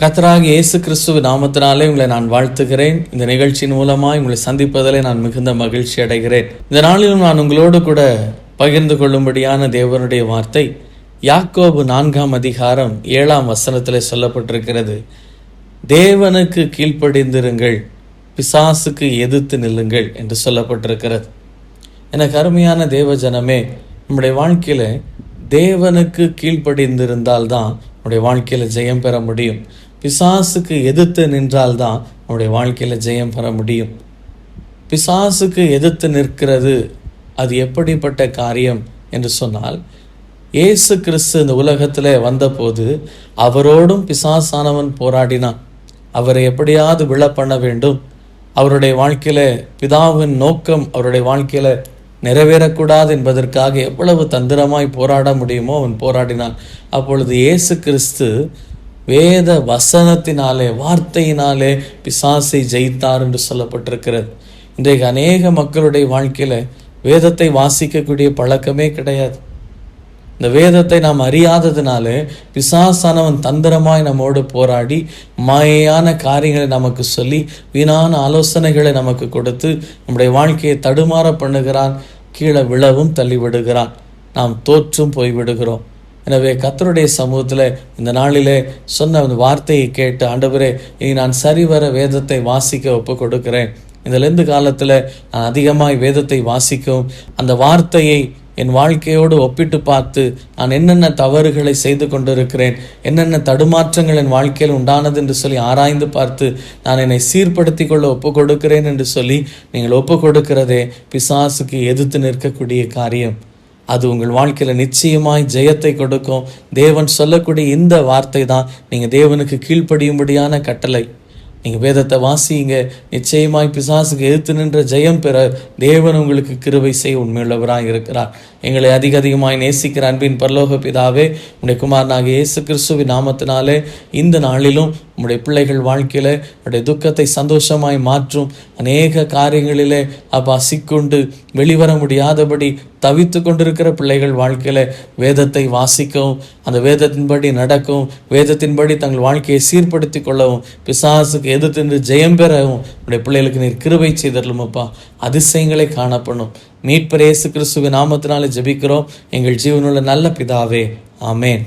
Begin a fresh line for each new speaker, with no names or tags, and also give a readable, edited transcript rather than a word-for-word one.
கர்த்தராகிய இயேசு கிறிஸ்துவின் நாமத்தினாலே உங்களை நான் வாழ்த்துகிறேன். இந்த நிகழ்ச்சியின் மூலமாய் உங்களை சந்திப்பதிலே நான் மிகுந்த மகிழ்ச்சி அடைகிறேன். இந்த நாளிலும் நான் உங்களோடு கூட பகிர்ந்து கொள்ளும்படியான தேவனுடைய வார்த்தை யாக்கோபு 4ஆம் அதிகாரம் 7ஆம் வசனத்திலே சொல்லப்பட்டிருக்கிறது. தேவனுக்கு கீழ்ப்படிந்திருங்கள், பிசாசுக்கு எதிர்த்து நில்லுங்கள் என்று சொல்லப்பட்டிருக்கிறது. எனக்கு அருமையான தேவ ஜனமே, நம்முடைய வாழ்க்கையில தேவனுக்கு கீழ்ப்படிந்திருந்தால்தான் நம்முடைய வாழ்க்கையில ஜெயம் பெற முடியும். பிசாசுக்கு எதிர்த்து நின்றால்தான் நம்முடைய வாழ்க்கையில ஜெயம் பெற முடியும். பிசாசுக்கு எதிர்த்து நிற்கிறது அது எப்படிப்பட்ட காரியம் என்று சொன்னால், இயேசு கிறிஸ்து இந்த உலகத்தில் வந்தபோது அவரோடும் பிசாசானவன் போராடினான். அவரை எப்படியாவது விழ பண்ண வேண்டும். அவருடைய வாழ்க்கையில பிதாவின் நோக்கம் அவருடைய வாழ்க்கையில நிறைவேறக்கூடாது என்பதற்காக எவ்வளவு தந்திரமாய் போராட முடியுமோ அவன் போராடினான். அப்பொழுது இயேசு கிறிஸ்து வேத வசனத்தினாலே, வார்த்தையினாலே பிசாசை ஜெயித்தார் என்று சொல்லப்பட்டிருக்கிறது. இன்றைக்கு அநேக மக்களுடைய வாழ்க்கையில வேதத்தை வாசிக்கக்கூடிய பழக்கமே கிடையாது. இந்த வேதத்தை நாம் அறியாததுனாலே பிசாசானவன் தந்திரமாய் நம்மோடு போராடி மாயையான காரியங்களை நமக்கு சொல்லி வீணான ஆலோசனைகளை நமக்கு கொடுத்து நம்முடைய வாழ்க்கையை தடுமாற பண்ணுகிறான். கீழே விழவும் தள்ளிவிடுகிறான். நாம் தோற்றும் போய்விடுகிறோம். எனவே கர்த்தருடைய சமூகத்தில் இந்த நாளிலே சொன்ன அந்த வார்த்தையை கேட்டு, ஆண்டவரே, இனி நான் சரிவர வேதத்தை வாசிக்க ஒப்பு கொடுக்கிறேன். இந்த லெந்து காலத்தில் நான் அதிகமாய் வேதத்தை வாசிக்கவும், அந்த வார்த்தையை என் வாழ்க்கையோடு ஒப்பிட்டு பார்த்து நான் என்னென்ன தவறுகளை செய்து கொண்டிருக்கிறேன், என்னென்ன தடுமாற்றங்கள் என் வாழ்க்கையில் உண்டானது என்று சொல்லி ஆராய்ந்து பார்த்து நான் என்னை சீர்படுத்தி கொள்ள ஒப்பு கொடுக்கிறேன் என்று சொல்லி நீங்கள் ஒப்பு கொடுக்கிறதே பிசாசுக்கு எதிர்த்து நிற்கக்கூடிய காரியம். அது உங்கள் வாழ்க்கையில் நிச்சயமாய் ஜெயத்தை கொடுக்கும். தேவன் சொல்லக்கூடிய இந்த வார்த்தை தான் நீங்கள் தேவனுக்கு கீழ்ப்படியும்படியான கட்டளை. நீங்கள் வேதத்தை வாசிங்க, நிச்சயமாய் பிசாசுக்கு எதிர்த்து நின்ற ஜெயம் பெற தேவன் உங்களுக்கு கிருபை செய்ய உண்மையுள்ளவராக இருக்கிறார். எங்களை அதிகமாய் நேசிக்கிற அன்பின் பரலோக பிதாவே, உடைய குமாரனாகிய இயேசு கிறிஸ்துவின் நாமத்தினாலே இந்த நாளிலும் உம்முடைய பிள்ளைகள் வாழ்க்கையில உடைய துக்கத்தை சந்தோஷமாய் மாற்றும் அநேக காரியங்களிலே அப்பா சிக்கொண்டு வெளிவர முடியாதபடி தவித்து கொண்டிருக்கிற பிள்ளைகள் வாழ்க்கையில வேதத்தை வாசிக்கவும், அந்த வேதத்தின்படி நடக்கவும், வேதத்தின்படி தங்கள் வாழ்க்கையை சீர்படுத்தி கொள்ளவும், பிசாசுக்கு எதிர்த்து ஜெயம் பெறவும் உடைய பிள்ளைகளுக்கு நீர் கிருபை செய்தரலும் அப்பா. அதிசயங்களை காணப்படும். மீட்பர் இயேசு கிறிஸ்துவின் நாமத்தினாலே ஜெபிக்கிறோம் எங்கள் ஜீவனுள்ள நல்ல பிதாவே, ஆமேன்.